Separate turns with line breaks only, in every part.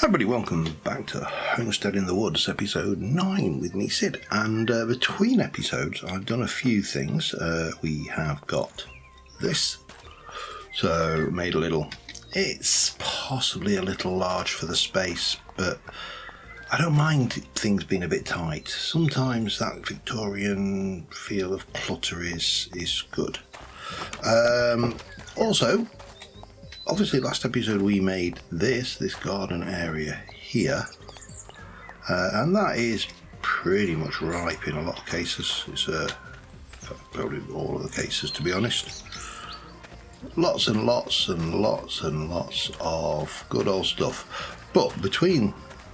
Everybody, welcome back to Homestead in the Woods, episode 9 with me, Sid. And between episodes, I've done a few things. We have got this. So, made a little... It's possibly a little large for the space, but I don't mind things being a bit tight. Sometimes that Victorian feel of clutter is good. Also, obviously last episode we made this garden area here, and that is pretty much ripe in a lot of cases. It's probably all of the cases, to be honest. Lots and lots and lots and lots of good old stuff. But between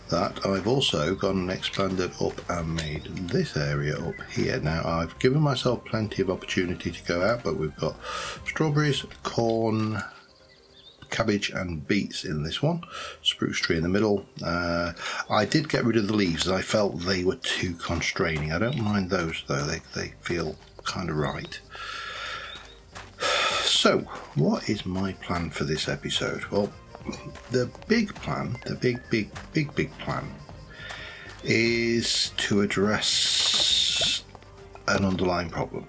that, I've also gone and expanded up and made this area up here. Now, I've given myself plenty of opportunity to go out, but we've got strawberries, corn, cabbage and beets in this one, spruce tree in the middle. I did get rid of the leaves as I felt they were too constraining. I don't mind those though, they feel kind of right. So what is my plan for this episode? Well, the big plan, the big plan is to address an underlying problem,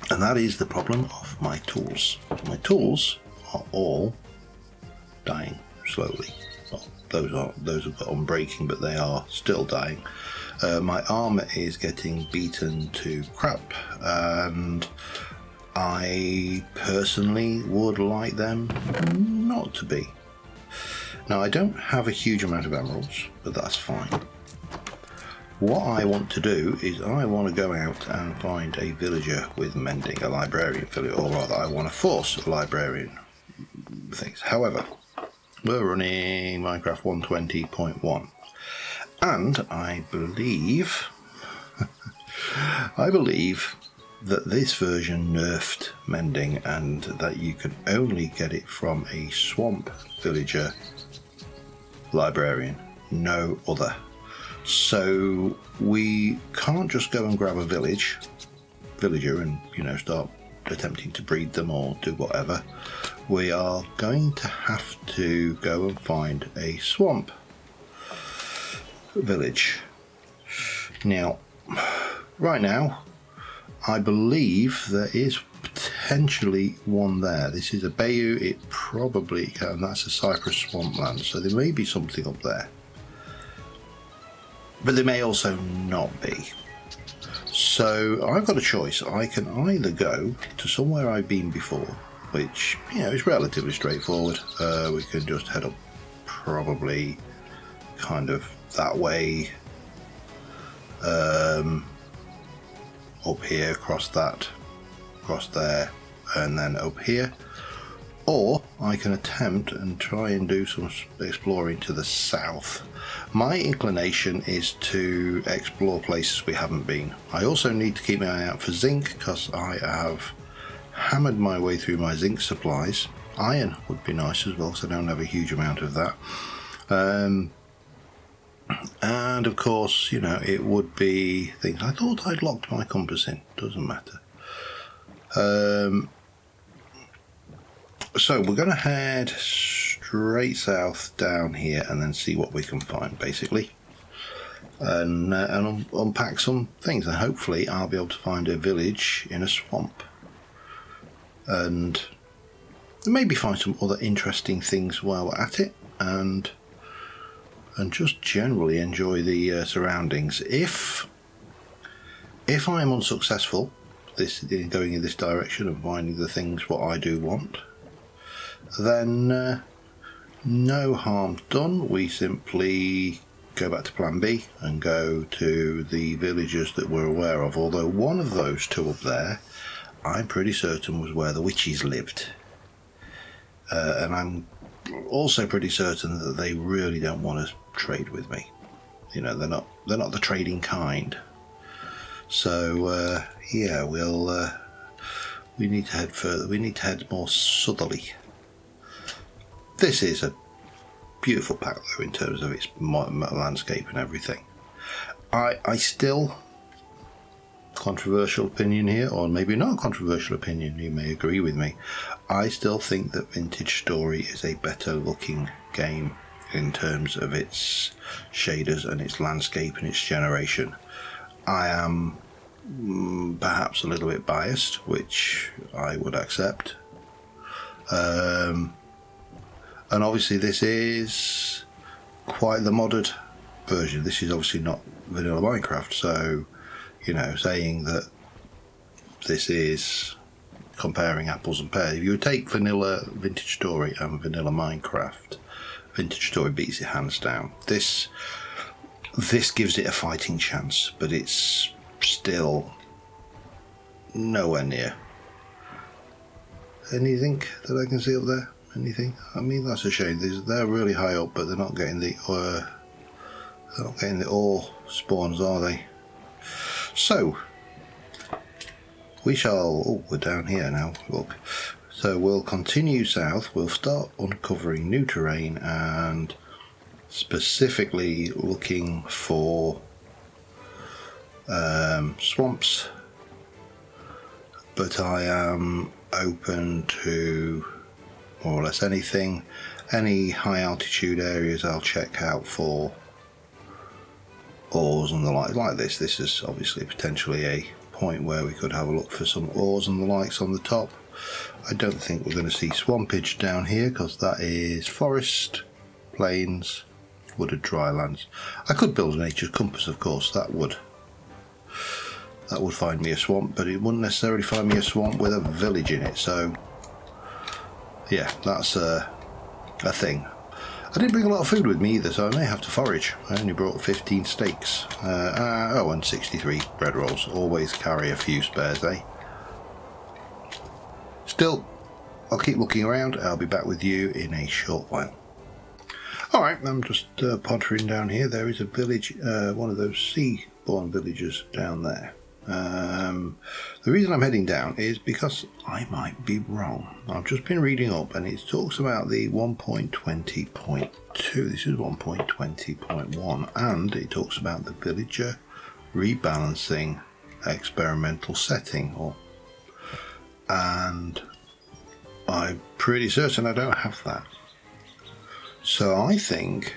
and that is the problem of my tools. My tools are all dying slowly. Well, those have got unbreaking, but they are still dying. My armour is getting beaten to crap, and I personally would like them not to be. Now, I don't have a huge amount of emeralds, but that's fine. What I want to do is I want to go out and find a villager with mending, a librarian villager, or rather I want to force a librarian things. However, we're running Minecraft 120.1, and I believe that this version nerfed mending, and that you can only get it from a swamp villager librarian, no other. So we can't just go and grab a villager and, you know, start attempting to breed them or do whatever. We are going to have to go and find a swamp village. Now, right now, I believe there is potentially one there. This is a bayou, it probably can, that's a cypress swampland, so there may be something up there. But there may also not be. So I've got a choice. I can either go to somewhere I've been before, which, you know, is relatively straightforward. We can just head up probably kind of that way, up here, across that, across there, and then up here. Or I can attempt and try and do some exploring to the south. My inclination is to explore places we haven't been. I also need to keep my eye out for zinc, because I have hammered my way through my zinc supplies. Iron would be nice as well, because I don't have a huge amount of that. And of course, you know, it would be things. I thought I'd locked my compass in, doesn't matter. So we're going to head straight south down here and then see what we can find, basically, and unpack some things, and hopefully I'll be able to find a village in a swamp, and maybe find some other interesting things while we're at it, and just generally enjoy the surroundings. If I am unsuccessful in going in this direction and finding the things what I do want, then no harm done. We simply go back to plan B and go to the villages that we're aware of, although one of those two up there I'm pretty certain was where the witches lived, and I'm also pretty certain that they really don't want to trade with me. You know, they're not the trading kind. So yeah, we need to head further. We need to head more southerly. This is a beautiful pack though in terms of its landscape and everything. I still, controversial opinion here, or maybe not a controversial opinion, you may agree with me, I still think that Vintage Story is a better looking game in terms of its shaders and its landscape and its generation. I am perhaps a little bit biased, which I would accept. And obviously this is quite the modded version. This is obviously not vanilla Minecraft, so you know, saying that this is comparing apples and pears. If you would take vanilla Vintage Story and vanilla Minecraft, Vintage Story beats it hands down. This gives it a fighting chance, but it's still nowhere near. Anything that I can see up there? Anything? I mean, that's a shame. They're really high up, but they're not getting the ore spawns, are they? So we shall. Oh, we're down here now. Look. So we'll continue south. We'll start uncovering new terrain and specifically looking for swamps. But I am open to more or less anything. Any high altitude areas I'll check out for ores and the like this. This is obviously potentially a point where we could have a look for some ores and the likes on the top. I don't think we're going to see swampage down here because that is forest, plains, wooded drylands. I could build a nature's compass, of course. That would find me a swamp, but it wouldn't necessarily find me a swamp with a village in it. So yeah, that's a thing. I didn't bring a lot of food with me either, so I may have to forage. I only brought 15 steaks. And 63 bread rolls. Always carry a few spares, eh? Still, I'll keep looking around. I'll be back with you in a short while. Alright, I'm just pottering down here. There is a village, one of those sea-born villages down there. The reason I'm heading down is because I might be wrong. I've just been reading up and it talks about the 1.20.2. This is 1.20.1 and it talks about the villager rebalancing experimental setting, and I'm pretty certain I don't have that. So I think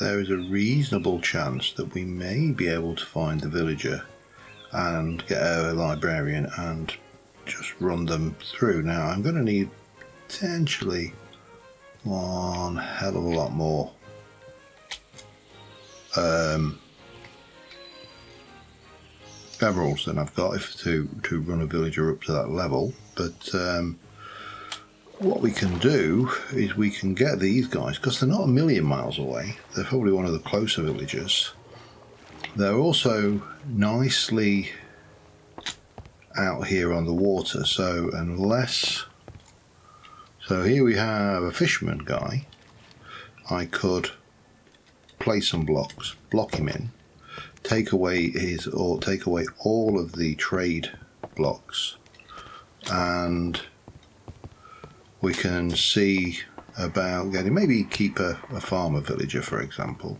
there is a reasonable chance that we may be able to find the villager and get a librarian and just run them through. Now I'm going to need potentially one hell of a lot more emeralds than I've got to run a villager up to that level, but what we can do is we can get these guys, because they're not a million miles away. They're probably one of the closer villagers. They're also nicely out here on the water, so here we have a fisherman guy. I could place some blocks, block him in, take away all of the trade blocks, and we can see about getting, maybe keep a farmer villager, for example.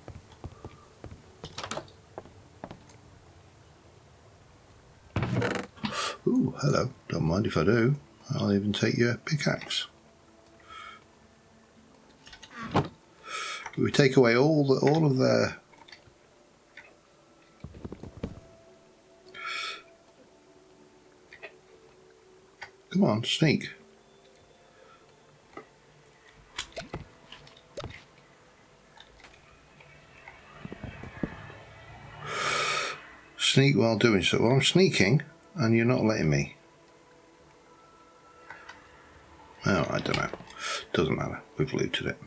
Ooh, hello. Don't mind if I do. I'll even take your pickaxe. We take away all of their come on, sneak. Sneak while doing so. Well, I'm sneaking and you're not letting me. Oh, I don't know. Doesn't matter. We've looted it.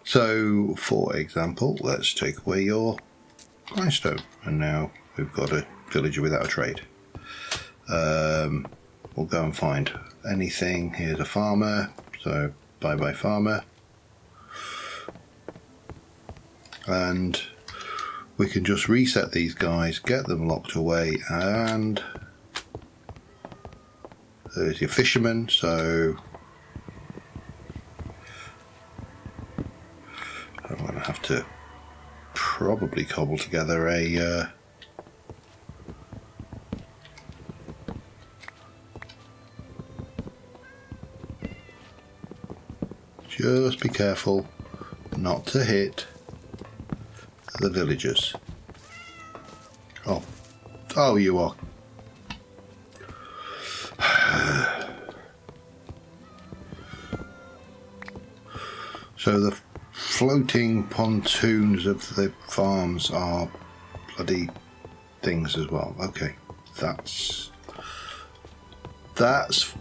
So, for example, let's take away your grindstone. And now we've got a villager without a trade. We'll go and find anything. Here's a farmer. So, bye-bye farmer. And we can just reset these guys, get them locked away, and there's your fisherman. So I'm going to have to probably cobble together a just be careful. not to hit the villagers. Oh, oh, you are. So the floating pontoons of the farms are bloody things as well. Okay, that's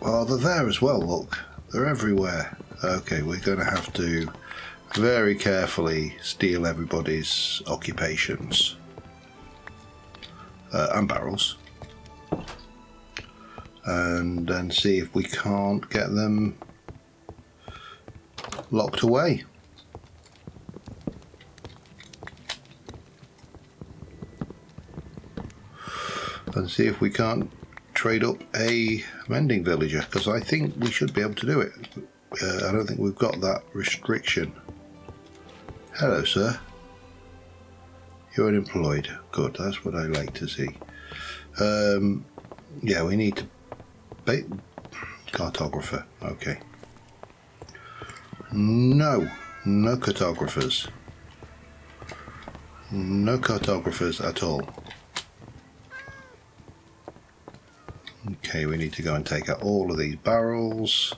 well, they're there as well. Look, they're everywhere. Okay, we're going to have to very carefully steal everybody's occupations and barrels, and then see if we can't get them locked away. And see if we can't trade up a mending villager, because I think we should be able to do it. I don't think we've got that restriction. Hello, sir. You're unemployed. Good, that's what I like to see. Yeah, we need to pay cartographer. Okay. No cartographers. No cartographers at all. Okay, we need to go and take out all of these barrels.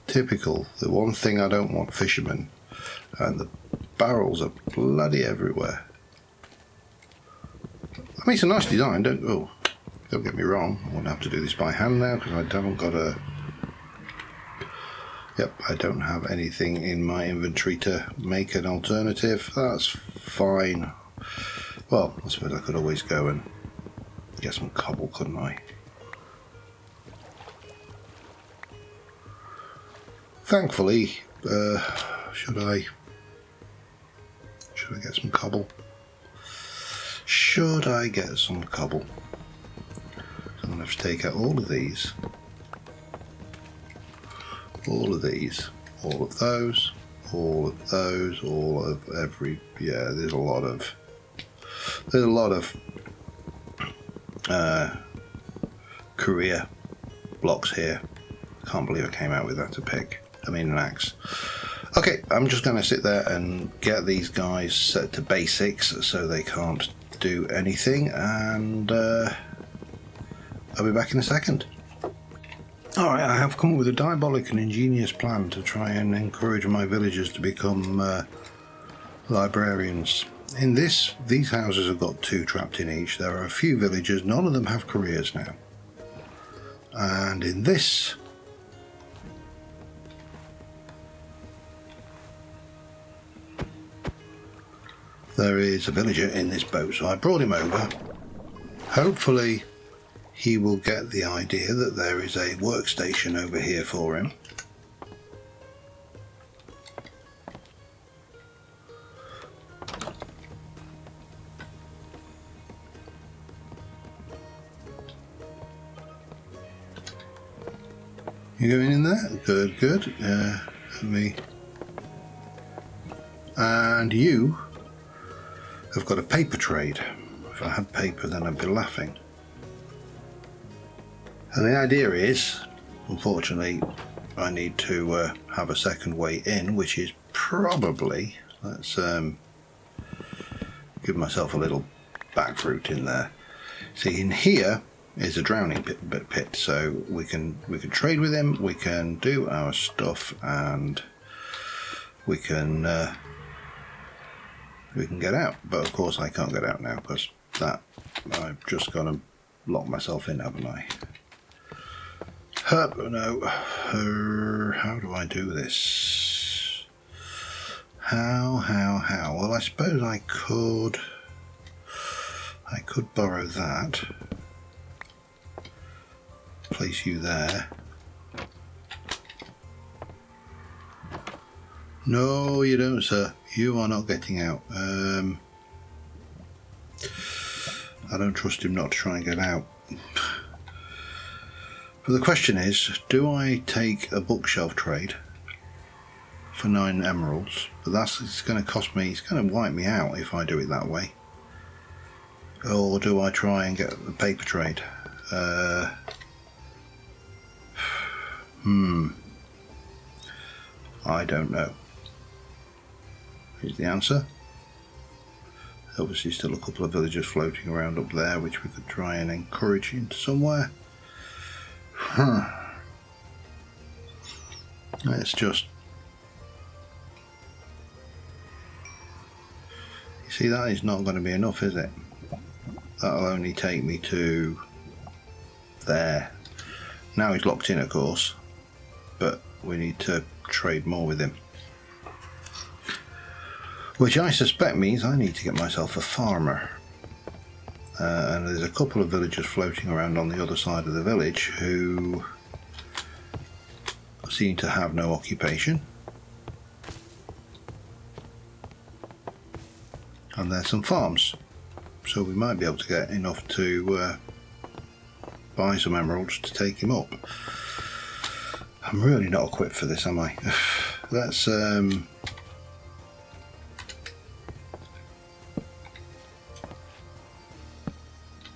Typical. The one thing I don't want, fishermen. And the barrels are bloody everywhere. I mean, it's a nice design. Don't get me wrong. I won't have to do this by hand now because I haven't got a. Yep, I don't have anything in my inventory to make an alternative. That's fine. Well, I suppose I could always go and get some cobble, couldn't I? Thankfully, should I get some cobble? Should I get some cobble? I'm going to have to take out all of these. All of these. All of those. All of those. All of every... Yeah, there's a lot of career blocks here. Can't believe I came out with that to pick. I mean an axe. Okay, I'm just going to sit there and get these guys set to basics so they can't do anything, and I'll be back in a second. Alright, I have come up with a diabolic and ingenious plan to try and encourage my villagers to become librarians. In these houses have got 2 trapped in each. There are a few villagers, none of them have careers now. And in this, there is a villager in this boat, so I brought him over. Hopefully he will get the idea that there is a workstation over here for him. You going in there? Good, good. Me. And you have got a paper trade. If I had paper, then I'd be laughing. And the idea is, unfortunately, I need to have a second way in, which is probably, let's give myself a little back route in there. See, in here is a drowning pit, so we can trade with him, we can do our stuff, and we can get out. But of course I can't get out now because that I've just got to lock myself in, haven't I? No. How do I do this? How? Well, I suppose I could borrow that. Place you there. No, you don't, sir. You are not getting out. I don't trust him not to try and get out. But the question is, do I take a bookshelf trade for 9 emeralds? But it's going to cost me, it's going to wipe me out if I do it that way. Or do I try and get the paper trade? I don't know. Here's the answer. Obviously still a couple of villagers floating around up there which we could try and encourage into somewhere. Let's just... You see, that is not going to be enough, is it? That'll only take me to there. Now he's locked in, of course, but we need to trade more with him. Which I suspect means I need to get myself a farmer. And there's a couple of villagers floating around on the other side of the village who seem to have no occupation. And there's some farms. So we might be able to get enough to buy some emeralds to take him up. I'm really not equipped for this, am I? Let's... there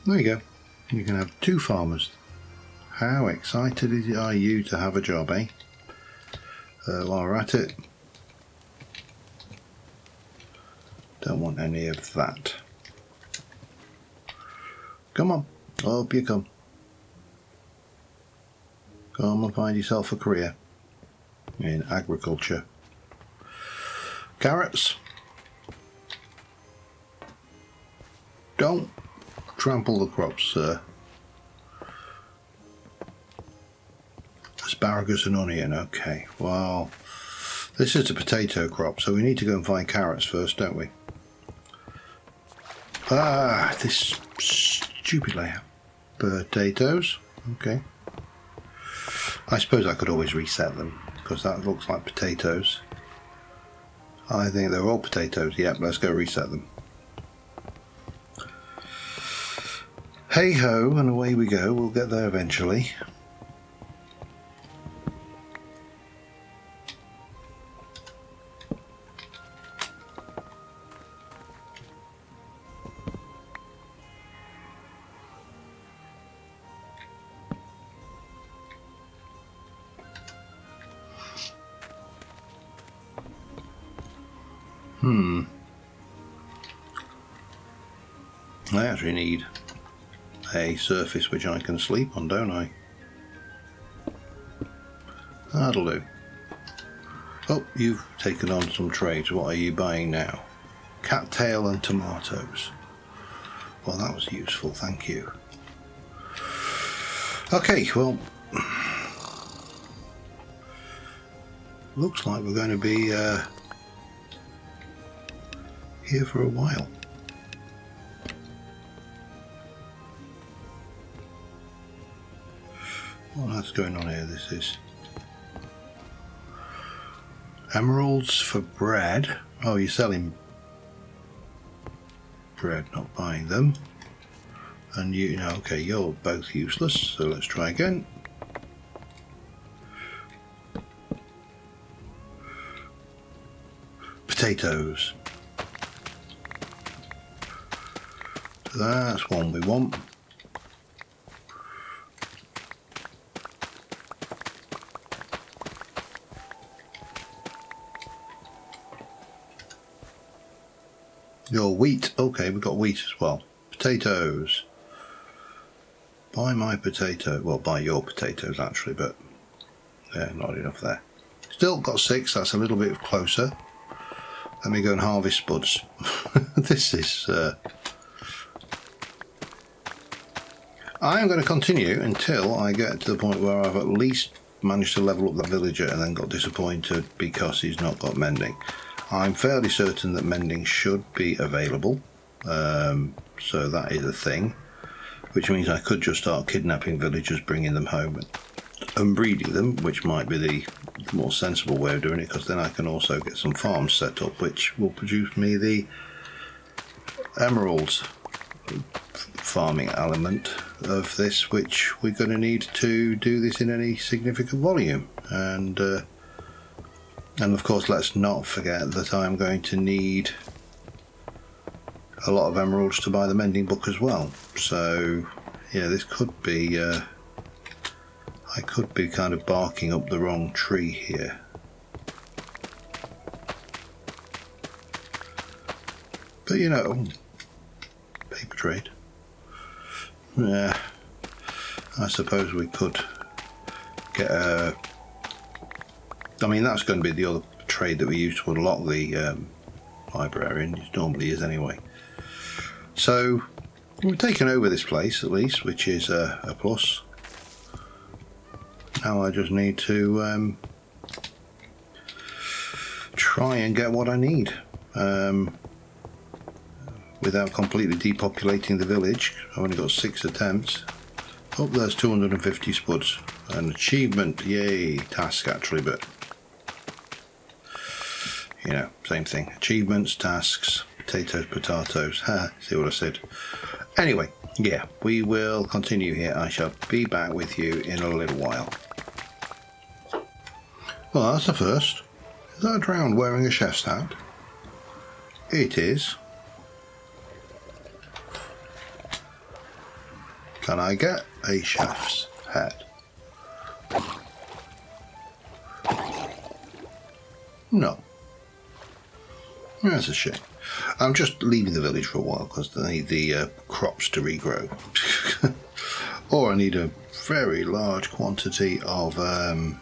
you go. You can have 2 farmers. How excited are you to have a job, eh? While we're at it, don't want any of that. Come on, up you come. Come and find yourself a career in agriculture. Carrots. Don't trample the crops, sir. Asparagus and onion, okay. Well, this is a potato crop, so we need to go and find carrots first, don't we? Ah, this stupid layout. Potatoes, okay. I suppose I could always reset them, because that looks like potatoes. I think they're all potatoes. Yep, let's go reset them. Hey ho, and away we go. We'll get there eventually. I actually need a surface which I can sleep on, don't I? That'll do. Oh, you've taken on some trades. What are you buying now? Cattail and tomatoes. Well, that was useful, thank you. Okay, well, looks like we're going to be here for a while. What's going on here? This is emeralds for bread. Oh, you're selling bread, not buying them. And you know, okay, you're both useless, so let's try again. Potatoes. So that's one we want. Your wheat. Okay, we've got wheat as well. Potatoes. Buy my potato. Well, buy your potatoes actually, but yeah, not enough there. Still got 6. That's a little bit closer. Let me go and harvest spuds. This is... I am going to continue until I get to the point where I've at least managed to level up that villager and then got disappointed because he's not got mending. I'm fairly certain that mending should be available, so that is a thing, which means I could just start kidnapping villagers, bringing them home and breeding them, which might be the more sensible way of doing it, because then I can also get some farms set up which will produce me the emeralds farming element of this, which we're going to need to do this in any significant volume. And of course, let's not forget that I'm going to need a lot of emeralds to buy the mending book as well. So yeah, this could be I could be kind of barking up the wrong tree here. But you know, paper trade. Yeah, I suppose we could get a... I mean, that's going to be the other trade that we use to unlock the librarian. It normally is anyway. So we've taken over this place at least, which is a plus. Now I just need to try and get what I need without completely depopulating the village. I've only got 6 attempts. Oh, there's 250 spuds. An achievement, yay, task actually, but you know, same thing. Achievements, tasks, potatoes, ha, see what I said. Anyway, yeah, we will continue here. I shall be back with you in a little while. Well, that's the first. Is that a drowned wearing a chef's hat? It is. Can I get a chef's hat? No. That's a shame. I'm just leaving the village for a while because I need the crops to regrow. Or I need a very large quantity of bone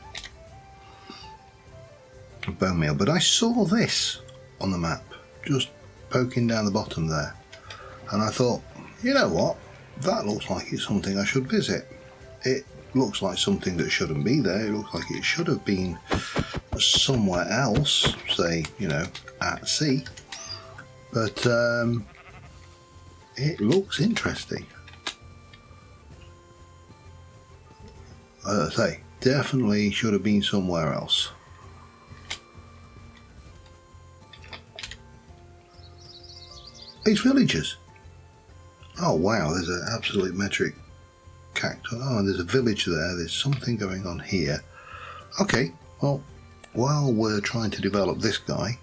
meal. But I saw this on the map, just poking down the bottom there. And I thought, you know what? That looks like it's something I should visit. It looks like something that shouldn't be there. It looks like it should have been somewhere else, say, you know, at sea. But it looks interesting. As I say, definitely should have been somewhere else. It's villagers. Oh wow, there's an absolute metric cactus. Oh, and there's a village there. There's something going on here. Okay, well, while we're trying to develop this guy,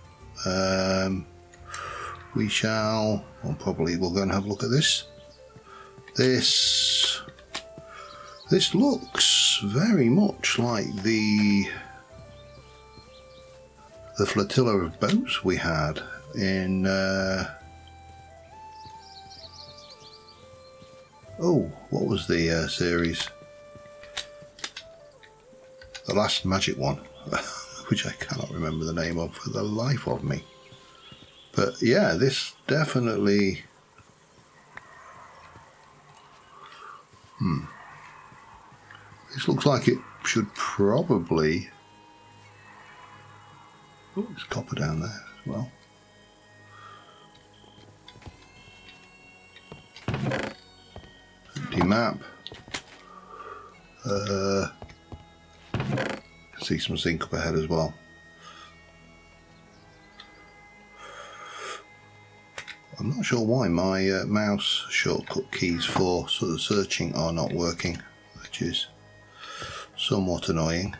we shall, well, probably we'll go and have a look at this. This looks very much like the flotilla of boats we had in oh, what was the series? The last magic one, which I cannot remember the name of for the life of me. But yeah, this definitely... This looks like it should probably... Oh, there's copper down there as well. Empty map. See some zinc up ahead as well. I'm not sure why my mouse shortcut keys for sort of searching are not working, which is somewhat annoying.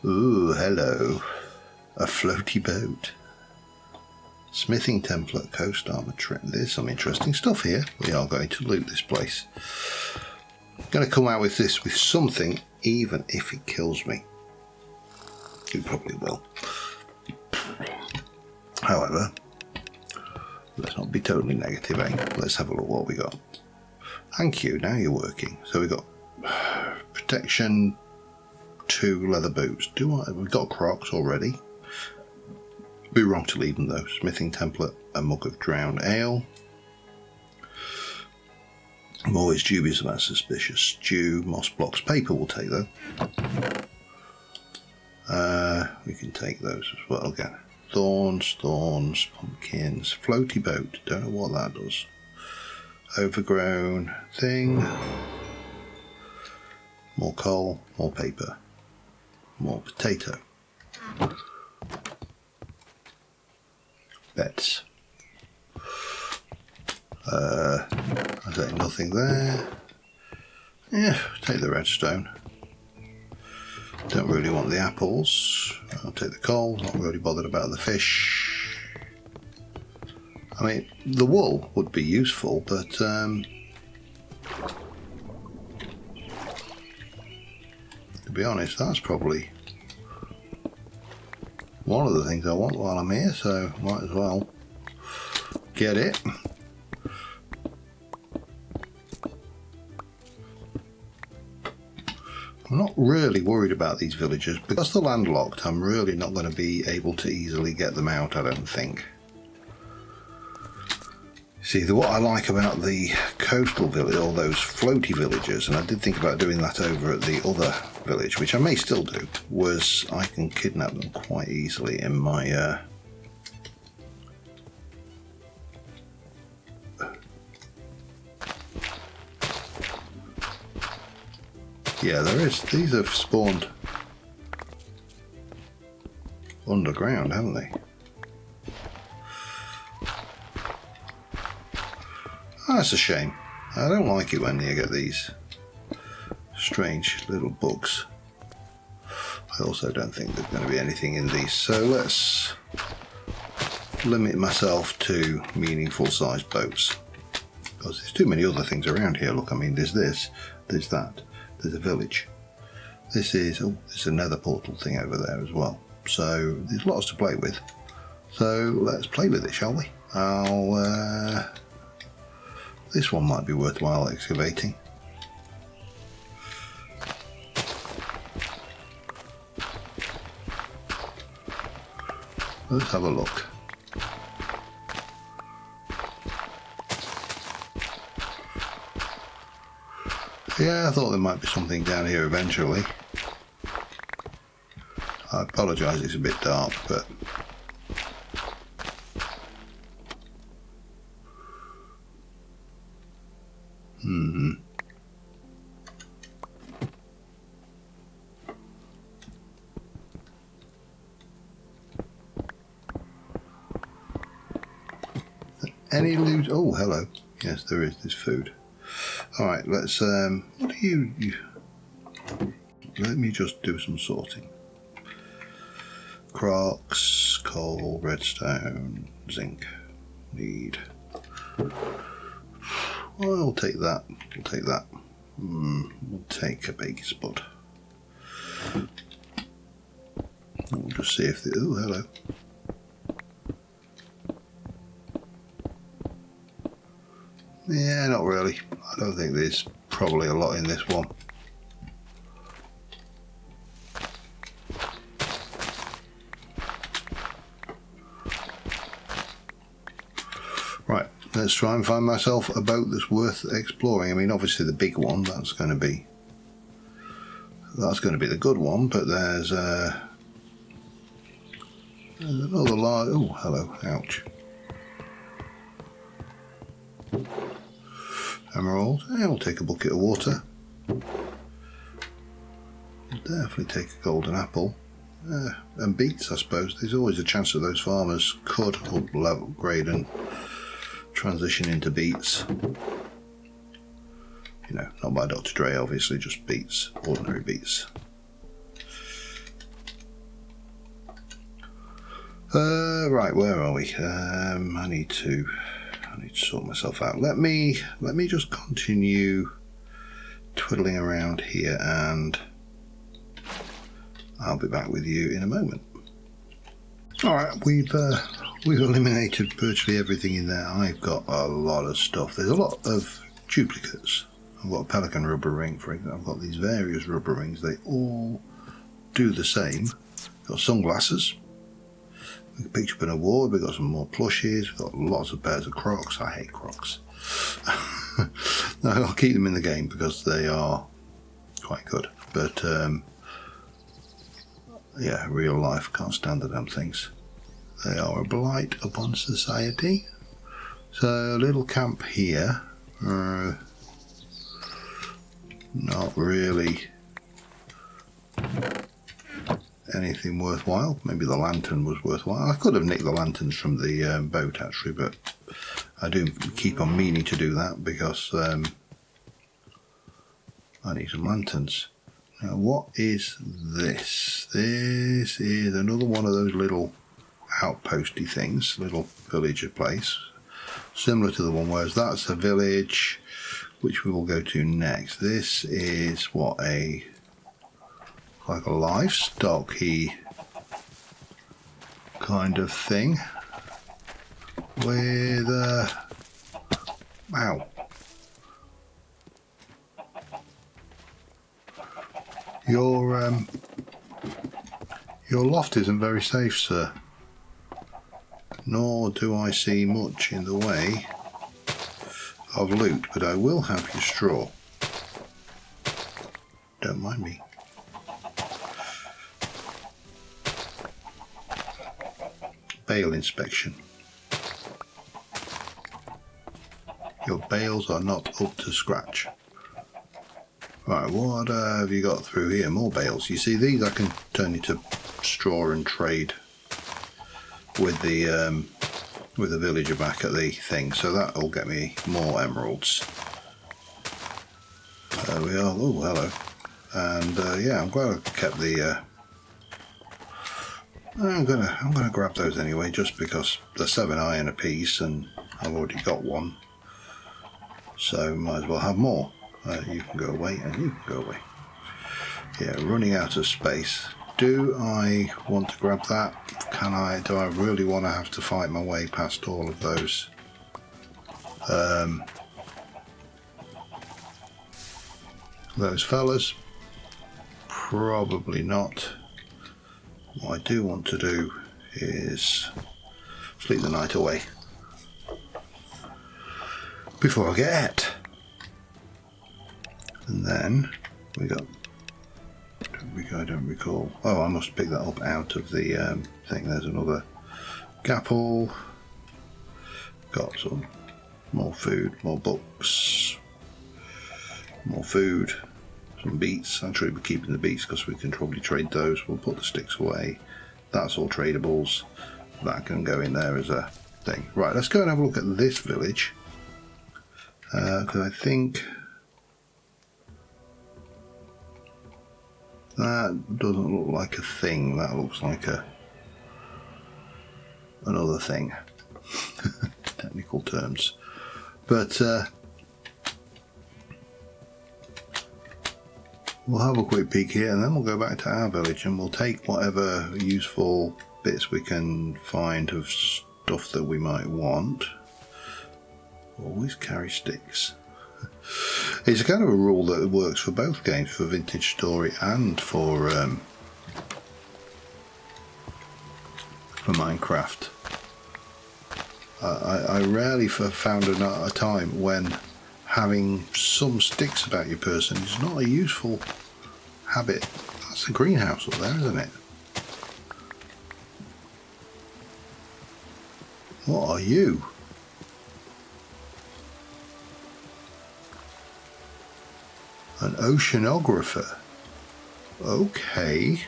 Ooh, hello. A floaty boat. Smithing template, coast armor trim. There's some interesting stuff here. We are going to loot this place. I'm going to come out with this with something, even if it kills me. It probably will. However, let's not be totally negative, eh? Let's have a look what we got. Thank you, now you're working. So we got protection, 2 leather boots. We've got Crocs already. It'd be wrong to leave them though. Smithing template, a mug of drowned ale. I'm always dubious about suspicious stew, moss blocks, paper we'll take though. We can take those as well again. Thorns, pumpkins, floaty boat, don't know what that does. Overgrown thing. More coal, more paper, more potato. Bets. I say nothing there. Yeah, take the redstone. Don't really want the apples. I'll take the coal, not really bothered about the fish. I mean, the wool would be useful, but to be honest, that's probably one of the things I want while I'm here, so might as well get it. I'm not really worried about these villagers because they're landlocked. I'm really not going to be able to easily get them out, I don't think. See, what I like about the coastal village, all those floaty villagers, and I did think about doing that over at the other village, which I may still do, was I can kidnap them quite easily in my yeah, there is. These have spawned underground, haven't they? That's a shame. I don't like it when you get these strange little bugs. I also don't think there's going to be anything in these, so let's limit myself to meaningful sized boats. Because there's too many other things around here. Look, I mean, there's this, there's that, there's a village. This is, oh, there's another portal thing over there as well. So there's lots to play with. So let's play with it, shall we? This one might be worthwhile excavating. Let's have a look. Yeah, I thought there might be something down here eventually. I apologise, it's a bit dark, but any loot? Oh, hello. Yes, there is. There's food. All right, let's. What do you? Let me just do some sorting. Crocs, coal, redstone, zinc. Need. Well, I'll take that. We'll take that. We'll take a baking spud. We'll just see if the. Oh, hello. Yeah, not really. I don't think there's probably a lot in this one. Right, let's try and find myself a boat that's worth exploring. I mean, obviously the big one, that's going to be the good one, but there's another large. Oh, hello, ouch. Emerald. Yeah, we'll take a bucket of water. We'll definitely take a golden apple. And beets, I suppose. There's always a chance that those farmers could upgrade and transition into beets. You know, not by Dr. Dre, obviously, just beets, ordinary beets. Right, where are we? I need to sort myself out. Let me just continue twiddling around here, and I'll be back with you in a moment. All right, we've eliminated virtually everything in there. I've got a lot of stuff. There's a lot of duplicates. I've got a pelican rubber ring, for example. I've got these various rubber rings. They all do the same. I've got sunglasses. We picked up an award. We've got some more plushies. We've got lots of pairs of Crocs. I hate Crocs. No, I'll keep them in the game because they are quite good. But yeah, real life, can't stand the damn things. They are a blight upon society. So a little camp here. Not really anything worthwhile. Maybe the lantern was worthwhile. I could have nicked the lanterns from the boat actually, but I do keep on meaning to do that because I need some lanterns. Now what is this? This is another one of those little outposty things, little villager place, similar to the one, whereas that's a village which we will go to next. This is what, like a livestock kind of thing with ow. Your loft isn't very safe, sir. Nor do I see much in the way of loot, but I will have your straw. Don't mind me. Bale inspection. Your bales are not up to scratch. Right, what have you got through here? More bales. You see, these I can turn into straw and trade with the villager back at the thing, so that'll get me more emeralds. There we are. Oh, hello. And yeah, I'm glad I kept the. I'm gonna grab those anyway, just because they're 7 iron a piece, and I've already got one, so might as well have more. You can go away, and you can go away. Yeah, running out of space. Do I want to grab that? Do I really want to have to fight my way past all of those? Those fellas? Probably not. What I do want to do is sleep the night away before I get at. And then we got. I don't recall. Oh, I must pick that up out of the thing. There's another gapple. Got some more food, more books, more food, some beets. Actually, we're keeping the beets because we can probably trade those. We'll put the sticks away. That's all tradables. That can go in there as a thing. Right, let's go and have a look at this village. Because I think that doesn't look like a thing. That looks like another thing. Technical terms. But we'll have a quick peek here, and then we'll go back to our village, and we'll take whatever useful bits we can find of stuff that we might want. Always carry sticks. It's a kind of a rule that works for both games, for Vintage Story and for Minecraft. I rarely found a time when having some sticks about your person is not a useful habit. That's a greenhouse up there, isn't it? What are you? An oceanographer. Okay.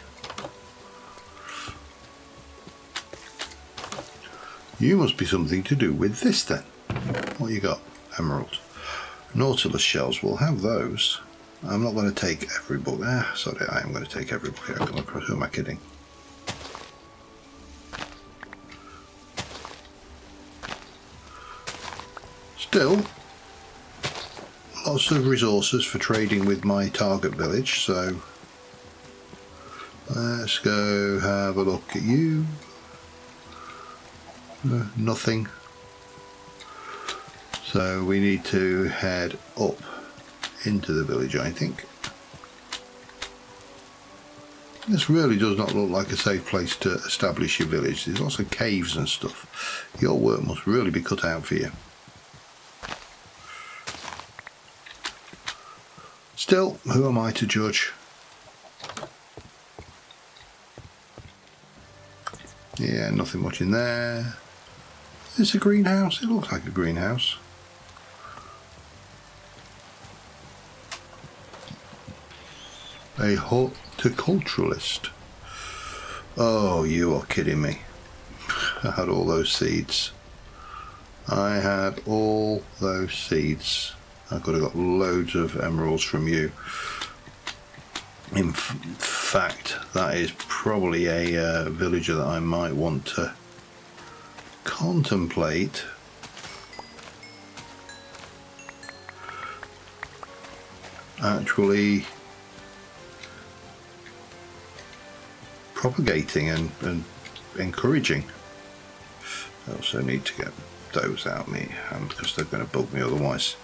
You must be something to do with this then. What you got? Emerald. Nautilus shells. We'll have those. I'm not going to take every book. Sorry, I am going to take every book I come across. Who am I kidding? Still, lots of resources for trading with my target village, so let's go have a look at you. Nothing. So we need to head up into the village, I think. This really does not look like a safe place to establish your village. There's lots of caves and stuff. Your work must really be cut out for you. Still, who am I to judge? Yeah, nothing much in there. Is this a greenhouse? It looks like a greenhouse. A horticulturalist. Oh, you are kidding me. I had all those seeds. I had all those seeds. I could have got loads of emeralds from you. In fact, that is probably a villager that I might want to contemplate actually propagating and encouraging. I also need to get those out of me hand because they're going to bug me otherwise.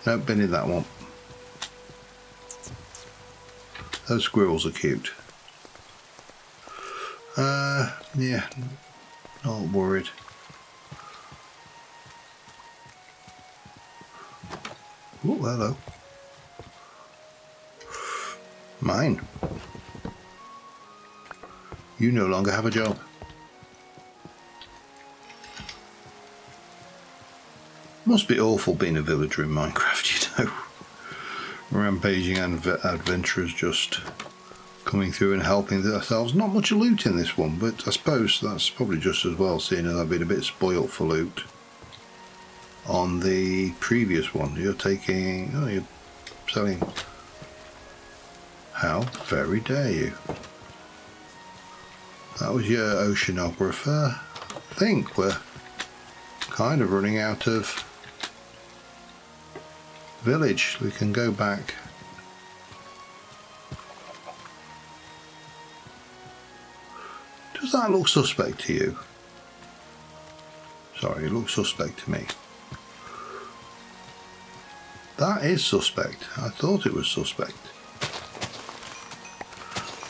Nope, been in that one. Those squirrels are cute. Yeah, not worried. Oh, hello. Mine. You no longer have a job. Must be awful being a villager in Minecraft, you know. Rampaging adventurers just coming through and helping themselves. Not much loot in this one, but I suppose that's probably just as well, seeing as I've been a bit spoilt for loot on the previous one. You're taking... oh, you're selling... How very dare you? That was your oceanographer. I think we're kind of running out of village. We can go back. Does that look suspect to you? Sorry, it looks suspect to me. That is suspect. I thought it was suspect.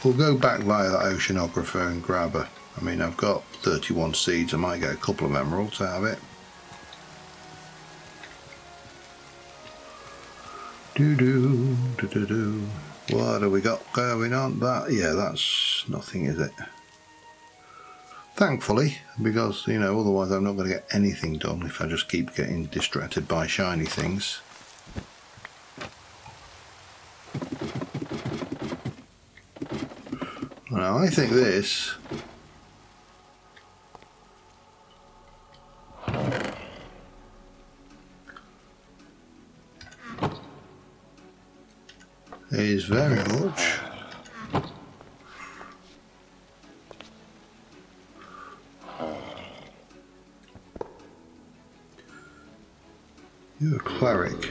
We'll go back via that oceanographer and grab her. I mean, I've got 31 seeds. I might get a couple of emeralds out of it. Do. What have we got going on? That, yeah, that's nothing, is it? Thankfully, because, you know, otherwise I'm not going to get anything done if I just keep getting distracted by shiny things. Now, I think this is very much you're a cleric.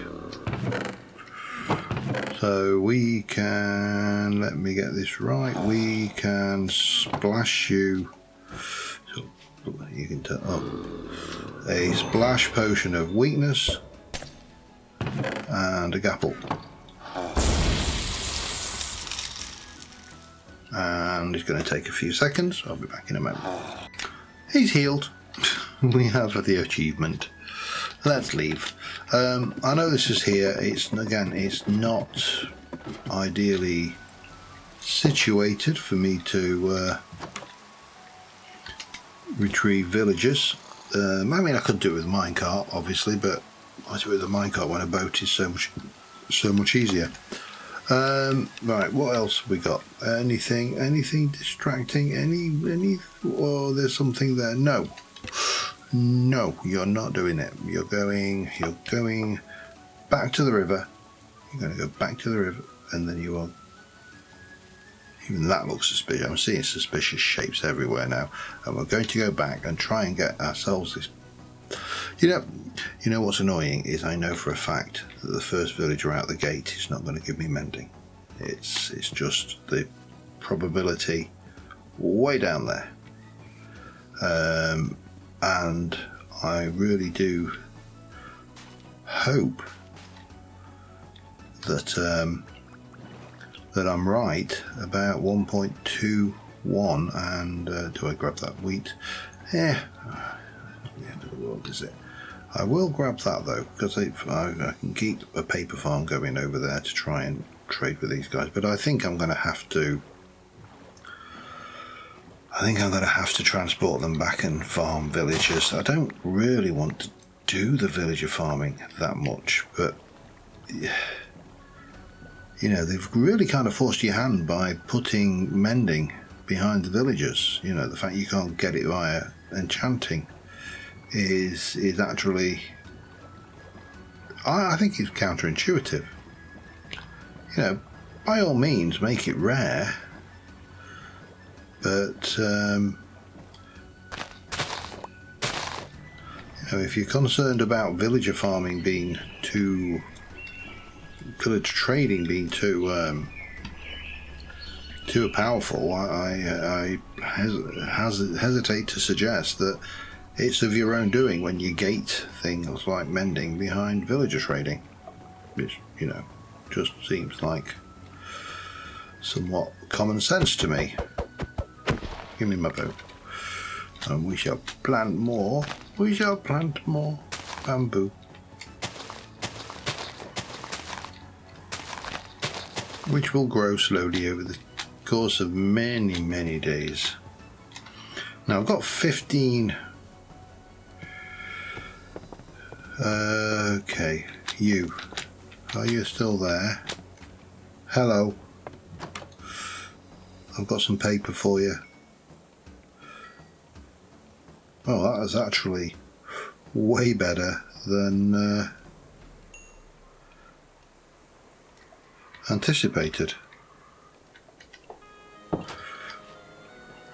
So we can, let me get this right, we can splash you, so you can turn up a splash potion of weakness and a gapple. And it's going to take a few seconds. I'll be back in a moment. He's healed. We have the achievement. Let's leave. I know this is here. It's not ideally situated for me to retrieve villagers. I mean, I could do it with a minecart, obviously, but I do it with a minecart when a boat is so much easier. Right, what else have we got? Anything distracting? Any? Oh, there's something there. No, you're not doing it. You're going back to the river. You're going to go back to the river, and then you are. Even that looks suspicious. I'm seeing suspicious shapes everywhere now, and we're going to go back and try and get ourselves this. You know what's annoying is I know for a fact that the first villager out the gate is not going to give me mending. It's just the probability way down there, and I really do hope that that I'm right about 1.21. And do I grab that wheat? Yeah. The end of the world, is it? I will grab that though, because I can keep a paper farm going over there to try and trade with these guys. But I think I'm going to have to. I think I'm going to have to transport them back and farm villagers. I don't really want to do the villager farming that much, but you know, they've really kind of forced your hand by putting mending behind the villagers. You know, the fact you can't get it via enchanting is actually, I think it's counterintuitive. You know, by all means make it rare, but you know, if you're concerned about villager farming being too, villager trading being too too powerful, I hesitate to suggest that it's of your own doing when you gate things like Mending behind villager trading, which, you know, just seems like somewhat common sense to me. Give me my boat. And we shall plant more. We shall plant more bamboo. Which will grow slowly over the course of many, many days. Now I've got 15. Okay, you. Are you still there? Hello. I've got some paper for you. Oh, that is actually way better than anticipated.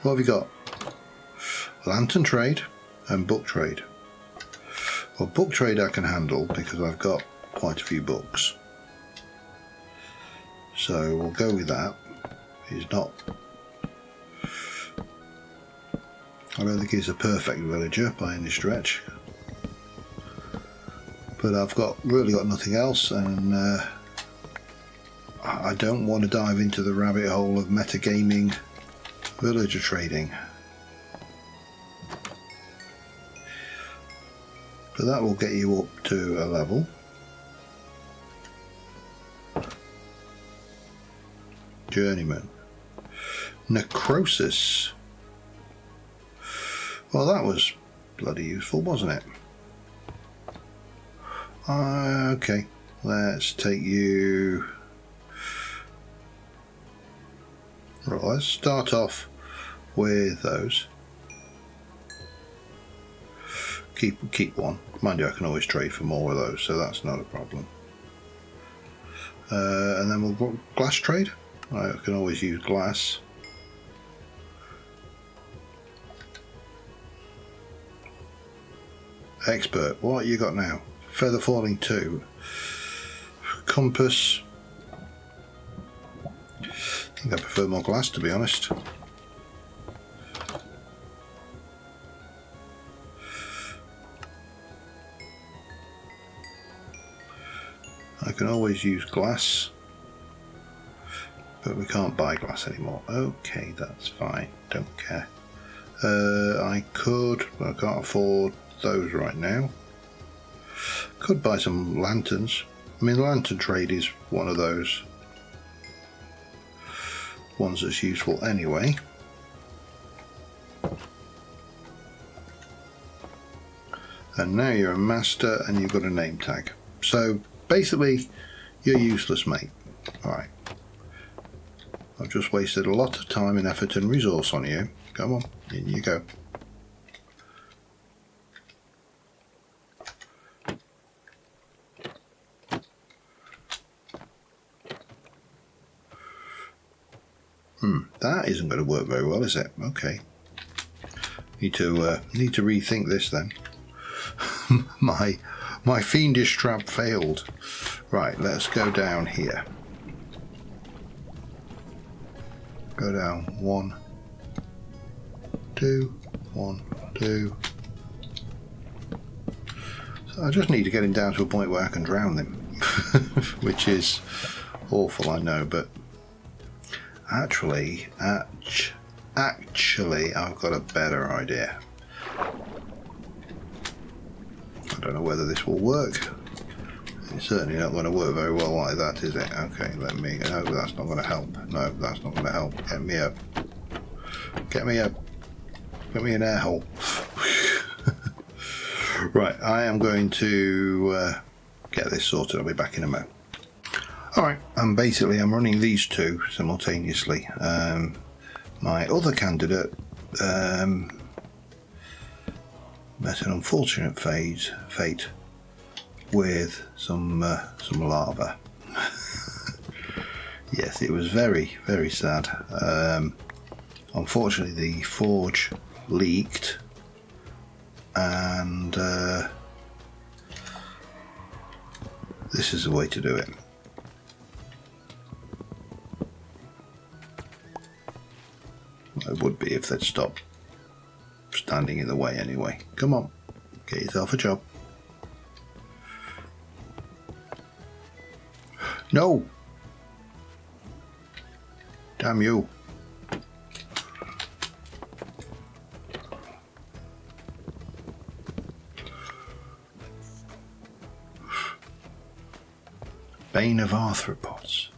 What have you got? Lantern trade and book trade. Well, book trade I can handle because I've got quite a few books. So we'll go with that. He's not... I don't think he's a perfect villager by any stretch. But I've really got nothing else, and I don't want to dive into the rabbit hole of metagaming villager trading. But that will get you up to a level. Journeyman. Necrosis. Well, that was bloody useful, wasn't it? Okay, let's take you... Right, let's start off with those. Keep one. Mind you, I can always trade for more of those, so that's not a problem. And then we'll go glass trade. I can always use glass. Expert, what you got now? Feather falling 2. Compass. I think I prefer more glass, to be honest. I can always use glass, but we can't buy glass anymore. Okay, that's fine, don't care. I could, but I can't afford those right now. Could buy some lanterns. I mean, the lantern trade is one of those ones that's useful anyway. And now you're a master and you've got a name tag. So basically, you're useless, mate. Alright. I've just wasted a lot of time and effort and resource on you. Come on, in you go. That isn't going to work very well, is it? Okay. Need to rethink this then. My fiendish trap failed. Right, let's go down here. Go down 1, 2, 1, 2. So I just need to get him down to a point where I can drown him, which is awful, I know, but actually, I've got a better idea. I don't know whether this will work. It's certainly not going to work very well like that, is it? Okay, let me... No, that's not going to help. No, that's not going to help. Get me up. Get me up. Get me an air hole. Right, I am going to get this sorted. I'll be back in a moment. Alright, and basically I'm running these two simultaneously. My other candidate met an unfortunate fate with some lava. Yes, it was very, very sad. Unfortunately, the forge leaked, and this is the way to do it. it would be if they'd stop standing in the way anyway. Come on, get yourself a job. No! Damn you. Bane of arthropods.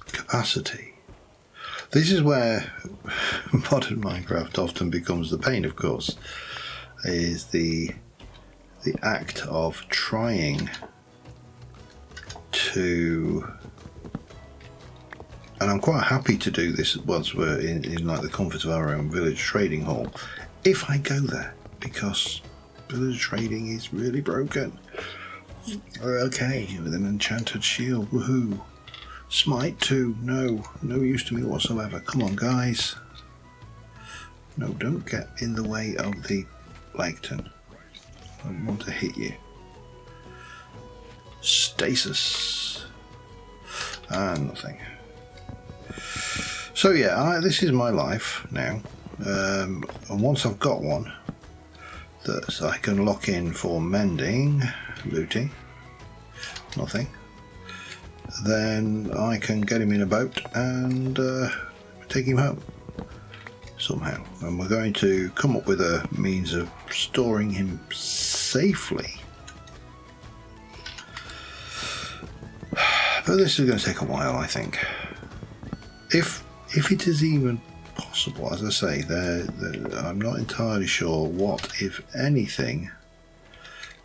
Capacity. This is where modern Minecraft often becomes the pain, of course, is the act of trying to, and I'm quite happy to do this once we're in like the comfort of our own village trading hall, if I go there, because village trading is really broken. Okay, with an enchanted shield, woohoo. Smite 2, no use to me whatsoever. Come on, guys. No, don't get in the way of the plankton. I don't want to hit you. Stasis. Nothing. So yeah, this is my life now. And once I've got one that I can lock in for mending, looting, nothing, then I can get him in a boat and take him home somehow. And we're going to come up with a means of storing him safely. But this is going to take a while, I think. If it is even possible, as I say, I'm not entirely sure what, if anything,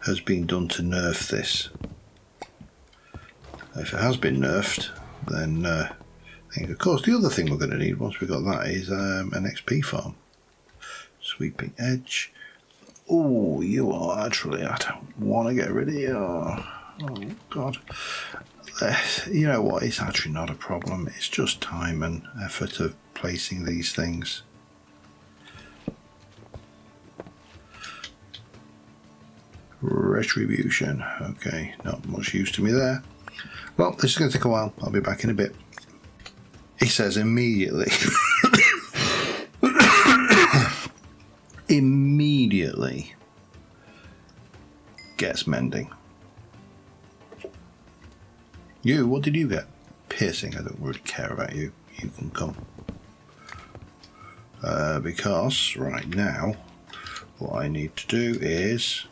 has been done to nerf this. If it has been nerfed, then I think, of course, the other thing we're going to need once we've got that is an XP farm. Sweeping edge. Oh, you are actually, I don't want to get rid of you. Oh, God. You know what, it's actually not a problem. It's just time and effort of placing these things. Retribution. Okay, not much use to me there. Well, this is going to take a while. I'll be back in a bit. He says immediately. Immediately gets mending. You, what did you get? Piercing. I don't really care about you. You can come. Because right now, what I need to do is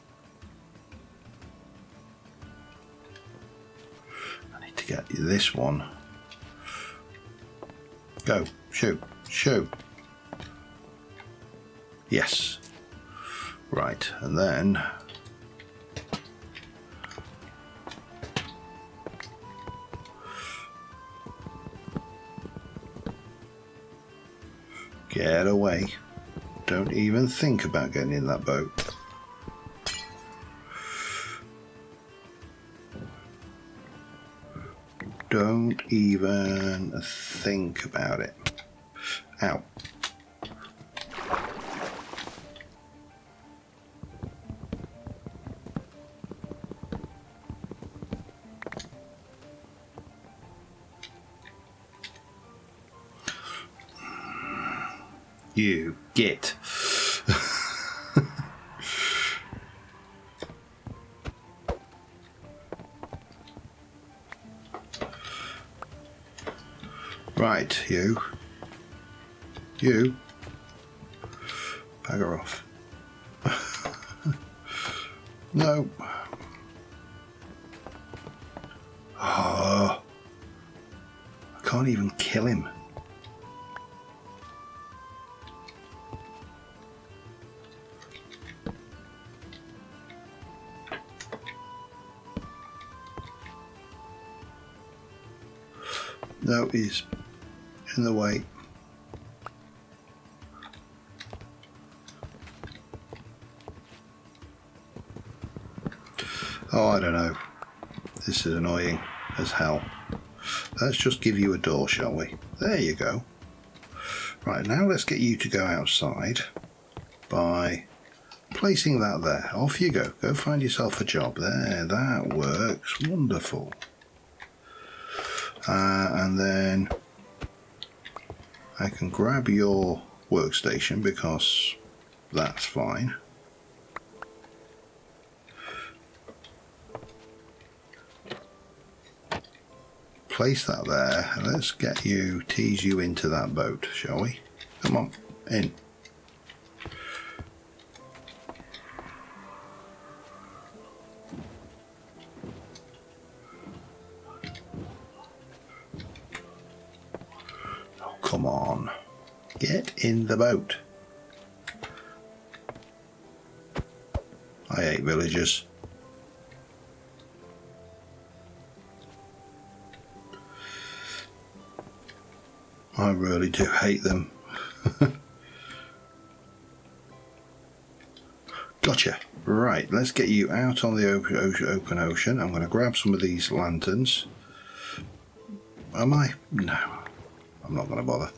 get this one. Go, shoot, shoot. Yes. Right, and then get away. Don't even think about getting in that boat. Don't even think about it. Ow. You get. Right, you. Bugger off. No. Oh, I can't even kill him. No, he's in the way. Oh, I don't know. This is annoying as hell. Let's just give you a door, shall we? There you go. Right, now let's get you to go outside by placing that there. Off you go. Go find yourself a job. There, that works. Wonderful. And then I can grab your workstation because that's fine. Place that there. Let's tease you into that boat, shall we? Come on, in. Oh, come on. Get in the boat. I hate villagers. I really do hate them. Gotcha. Right, let's get you out on the open ocean. I'm going to grab some of these lanterns. Am I? No, I'm not going to bother.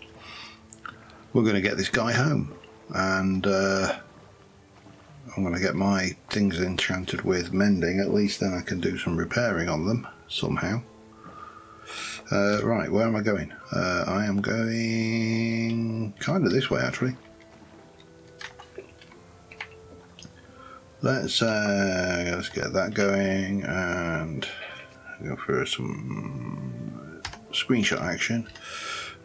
We're going to get this guy home, and I'm going to get my things enchanted with mending. At least then I can do some repairing on them somehow. Right, where am I going? I am going kind of this way, actually. Let's get that going and go for some screenshot action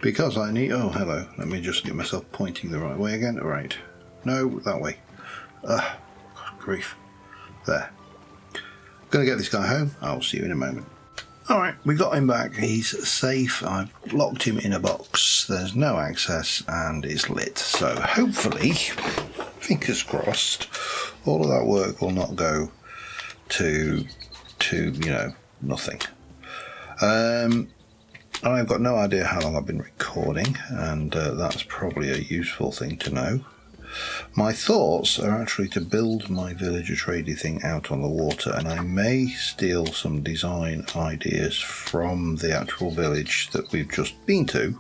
because I need. Oh, hello. Let me just get myself pointing the right way again. Right. No, that way. God, grief. There. Gonna get this guy home. I'll see you in a moment. Alright, we got him back. He's safe. I've locked him in a box. There's no access and it's lit. So hopefully, fingers crossed, all of that work will not go to nothing. I've got no idea how long I've been recording, and that's probably a useful thing to know. My thoughts are actually to build my villager tradey thing out on the water, and I may steal some design ideas from the actual village that we've just been to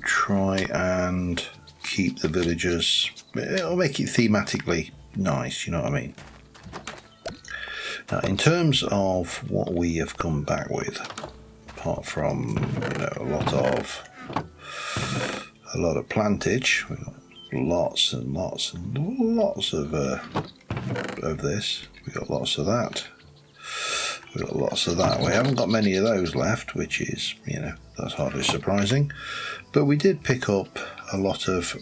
try and keep the villagers, or make it thematically nice, you know what I mean? Now, in terms of what we have come back with, apart from a lot of plantage, we've got lots and lots and lots of this. We've got lots of that. We've got lots of that. We haven't got many of those left, which is, that's hardly surprising. But we did pick up a lot of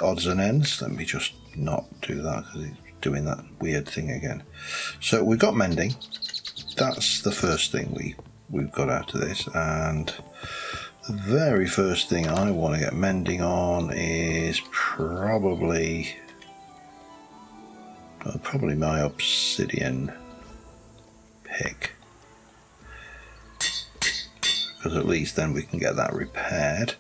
odds and ends. Let me just not do that because it's doing that weird thing again. So we've got mending. That's the first thing we've got out of this, and the very first thing I want to get mending on is probably my obsidian pick, because at least then we can get that repaired.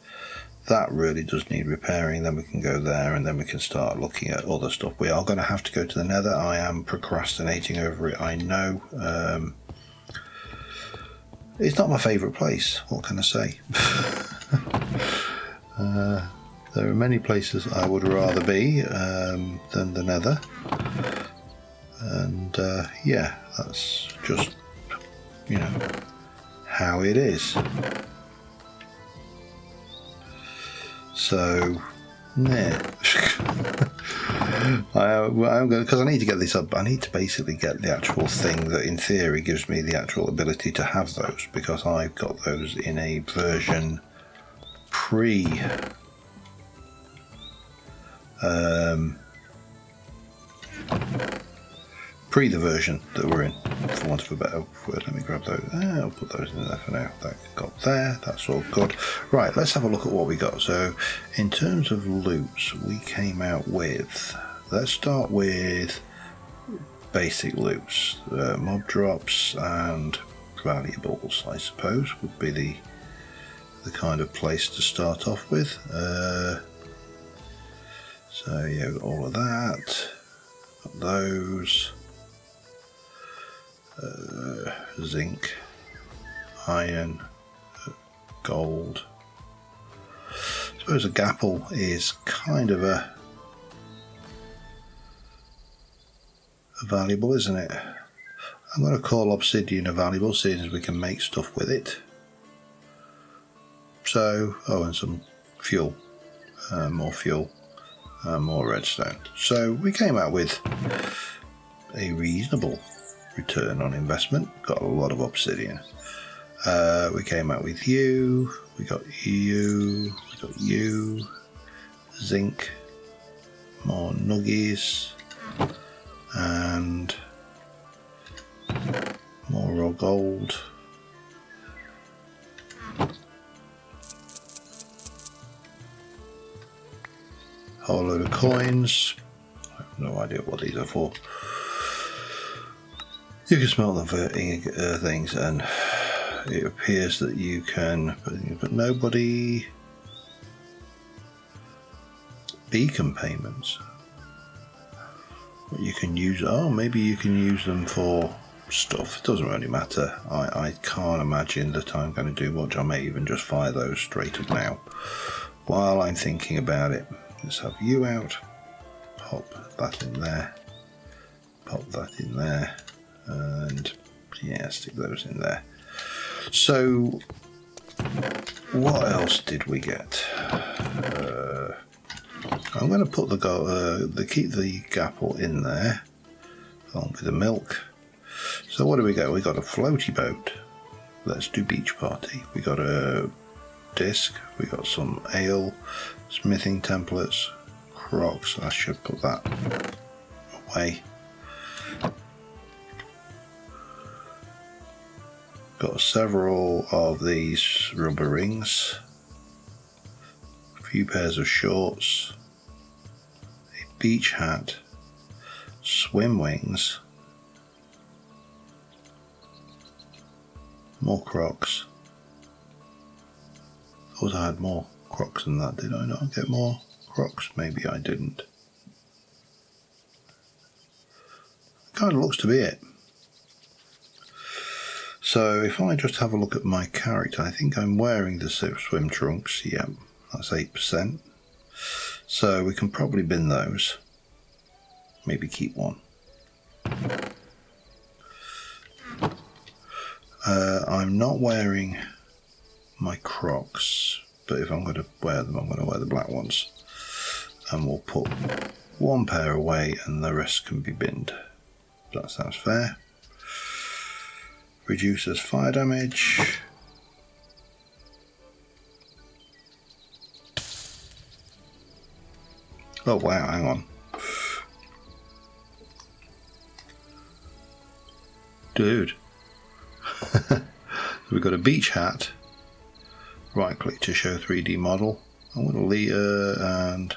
That really does need repairing. Then we can go there and then we can start looking at other stuff. We are going to have to go to the Nether. I am procrastinating over it, I know. It's not my favourite place, what can I say? There are many places I would rather be than the Nether. And yeah, that's just, how it is. So, yeah. I'm going, because I need to get this up. I need to basically get the actual thing that in theory gives me the actual ability to have those, because I've got those in a version pre the version that we're in, for want of a better word. Let me grab those. I'll put those in there for now. That got there. That's all good. Right, let's have a look at what we got. So, in terms of loots, we came out with. Let's start with basic loots. Mob drops and valuables, I suppose, would be the kind of place to start off with. So yeah, all of that. Got those. Zinc, iron, gold. I suppose a gapple is kind of a valuable, isn't it? I'm going to call obsidian a valuable, seeing as we can make stuff with it. So, oh, and some fuel, more fuel, more redstone. So we came out with a reasonable return on investment. Got a lot of obsidian. We came out with you. We got you. We got you. Zinc. More nuggies. And more raw gold. Whole load of coins. I have no idea what these are for. You can smell them for things, and it appears that you can, but nobody. Beacon payments. You can use. Oh, maybe you can use them for stuff. It doesn't really matter. I can't imagine that I'm going to do much. I may even just fire those straight up now. While I'm thinking about it, let's have you out. Pop that in there. Pop that in there. And yeah, stick those in there. So what else did we get? I'm going to put keep the gapple in there along with the milk. So what do we got? We got a floaty boat. Let's do beach party. We got a disc. We got some ale, smithing templates, crocs. I should put that away. Got several of these rubber rings, a few pairs of shorts, a beach hat, swim wings, more crocs. I thought I had more crocs than that. Did I not get more crocs? Maybe I didn't. Kind of looks to be it. So if I just have a look at my character, I think I'm wearing the swim trunks. Yep, that's 8%. So we can probably bin those. Maybe keep one. I'm not wearing my crocs, but if I'm going to wear them, I'm going to wear the black ones. And we'll put one pair away and the rest can be binned. That sounds fair. Reduces fire damage. Oh wow, hang on. Dude. We've got a beach hat. Right click to show 3D model. I'm going to leave and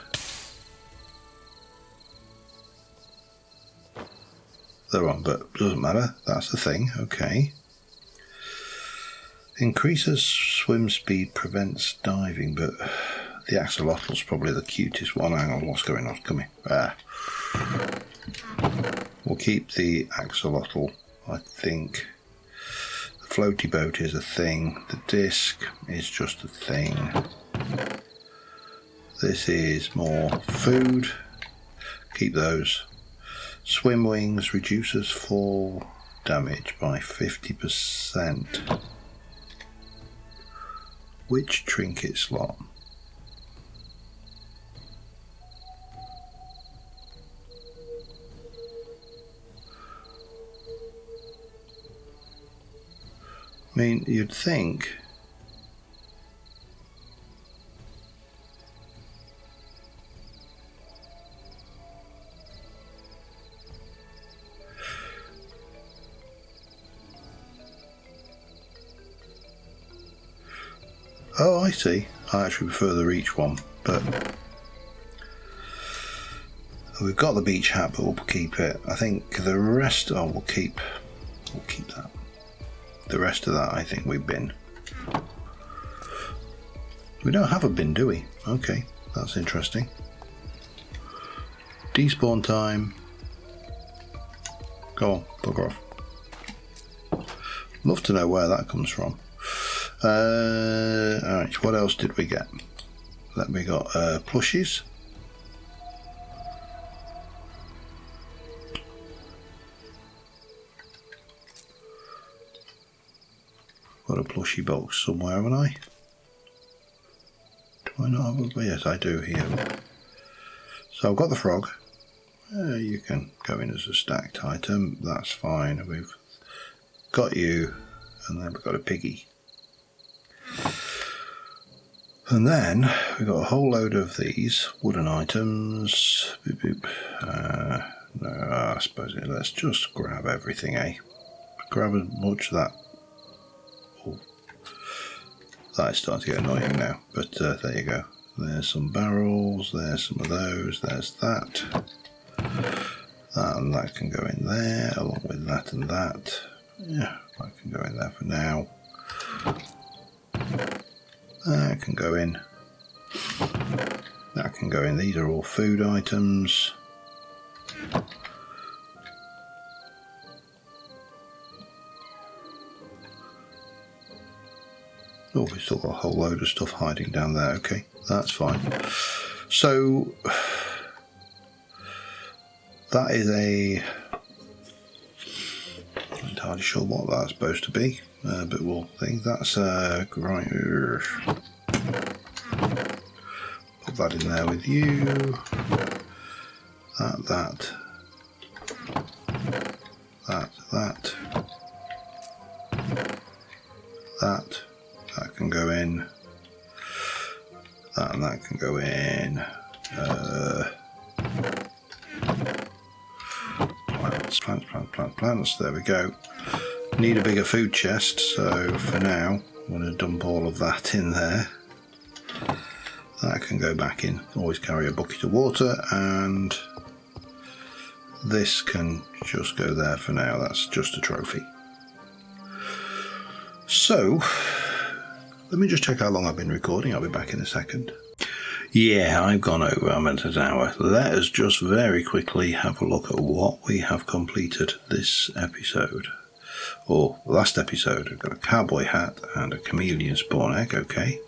they're on, but doesn't matter. That's the thing. Okay. Increases swim speed, prevents diving, but the axolotl's probably the cutest one. Hang on, what's going on? Come here. Ah. We'll keep the axolotl, I think. The floaty boat is a thing. The disc is just a thing. This is more food. Keep those. Swim wings reduces fall damage by 50%. Which trinket slot? I mean, you'd think oh, I see. I actually prefer the reach one, but we've got the beach hat, but we'll keep it. I think the rest, oh, we'll keep that. The rest of that, I think we bin. We don't have a bin, do we? Okay, that's interesting. Despawn time. Go on, bugger off. Love to know where that comes from. Alright, what else did we get? We got plushies. got a plushy box somewhere, haven't I? Do I not have a... Yes, I do here. So I've got the frog. You can go in as a stacked item. That's fine. We've got you. And then we've got a piggy. And then we've got a whole load of these wooden items. Boop, boop. No, I suppose let's just grab everything, eh? Grab as much of that. Oh, that is starting to get annoying now, but there you go. There's some barrels, there's some of those, there's that. That and that can go in there, along with that and that. Yeah, that can go in there for now. That can go in. That can go in. These are all food items. Oh, we've still got a whole load of stuff hiding down there. Okay, that's fine. So that is a... I'm not entirely sure what that's supposed to be, but we'll think that's a grinder. Put that in there with you. That. That can go in. That and that can go in. Plants. There we go. Need a bigger food chest, so for now I'm going to dump all of that in there. That can go back in. Always carry a bucket of water, and this can just go there for now. That's just a trophy. So let me just check how long I've been recording. I'll be back in a second. Yeah, I've gone over. I'm at an hour. Let us just very quickly have a look at what we have completed this episode. Or last episode. I've got a cowboy hat and a chameleon spawn egg. Okay.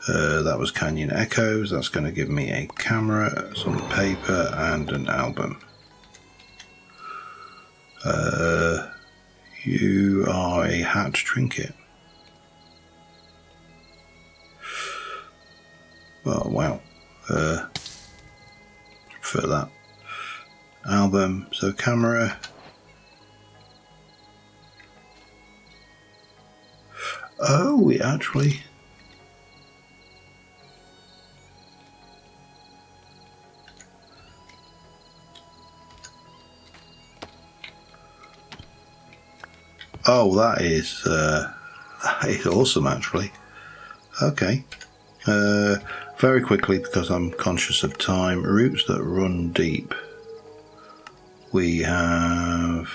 That was Canyon Echoes. That's going to give me a camera, some paper, and an album. You are a hat trinket. Well, wow. For that album, so camera. Oh, we actually. Oh, that is awesome, actually. Okay. Very quickly, because I'm conscious of time, routes that run deep. We have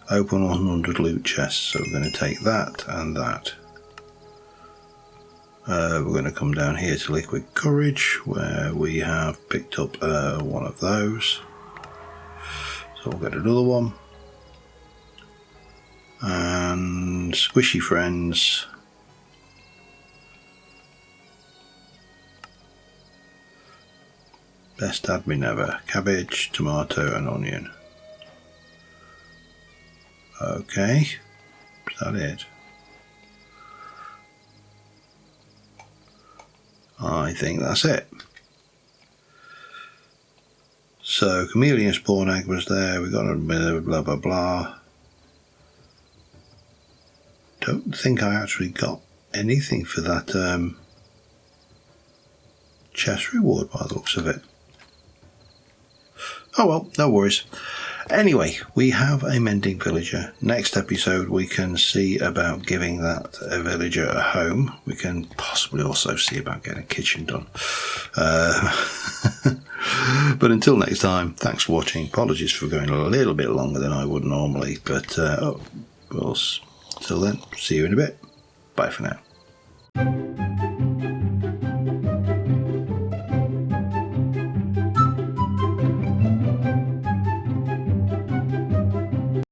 open 100 loot chests, so we're going to take that and that. We're going to come down here to Liquid Courage, where we have picked up one of those. So we'll get another one. And Squishy Friends. Best admin ever. Cabbage, tomato and onion. Okay. Is that it? I think that's it. So, chameleon spawn egg was there. We got a bit of blah blah blah. Don't think I actually got anything for that chest reward by the looks of it. Oh well, no worries. Anyway, we have a mending villager. Next episode we can see about giving that villager a home. We can possibly also see about getting a kitchen done. But until next time, thanks for watching. Apologies for going a little bit longer than I would normally, but till then, see you in a bit. Bye for now.